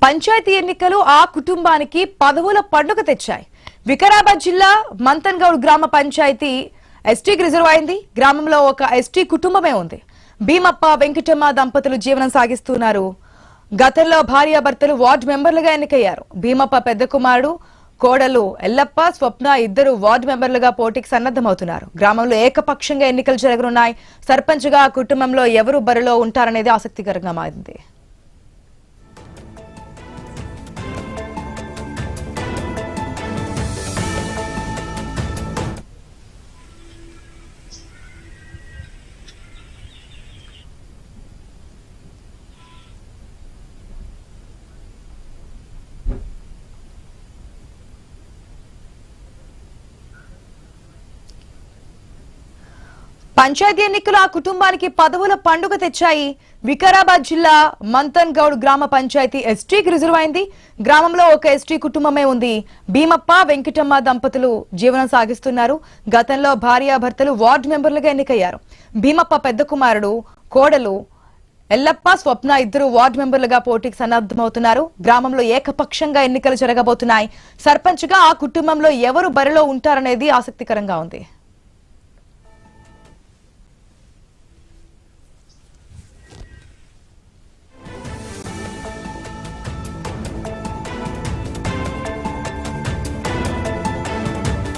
పంచాయతీ ఎన్నికలు ఆ కుటుంబానికి పదవుల పండుగ తెచ్చాయి. వికారాబాద్ జిల్లా మంతన్గౌడ్ గ్రామ పంచాయతీ ఎస్టీకి రిజర్వ్ అయింది. గ్రామంలో ఒక ఎస్టీ కుటుంబమే ఉంది. భీమప్ప వెంకటమ్మ దంపతులు జీవనం సాగిస్తున్నారు. గతంలో భార్యాభర్తలు వార్డు మెంబర్లుగా ఎన్నికయ్యారు. భీమప్ప పెద్ద కుమారుడు, కోడలు ఎల్లప్ప, స్వప్న ఇద్దరు వార్డు మెంబర్లుగా పోటీకి సన్నద్దమవుతున్నారు. గ్రామంలో ఏకపక్షంగా ఎన్నికలు జరగనున్నాయి. సర్పంచ్గా కుటుంబంలో ఎవరు బరిలో ఉంటారనేది ఆసక్తికరంగా మారింది. పంచాయతీ ఎన్నికలు ఆ కుటుంబానికి పదవుల పండుగ తెచ్చాయి. వికారాబాద్ జిల్లా మంతన్గౌడ్ గ్రామ పంచాయతీ ఎస్టీకి రిజర్వ్ అయింది. గ్రామంలో ఒక ఎస్టీ కుటుంబమే ఉంది. భీమప్ప వెంకటమ్మ దంపతులు జీవనం సాగిస్తున్నారు. గతంలో భార్యాభర్తలు వార్డు మెంబర్లుగా ఎన్నికయ్యారు. భీమప్ప పెద్ద కుమారుడు, కోడలు ఎల్లప్ప, స్వప్న ఇద్దరు వార్డు మెంబర్లుగా పోటీకి సన్నద్దమవుతున్నారు. గ్రామంలో ఏకపక్షంగా ఎన్నికలు జరగబోతున్నాయి. సర్పంచ్గా ఆ కుటుంబంలో ఎవరు బరిలో ఉంటారనేది ఆసక్తికరంగా ఉంది.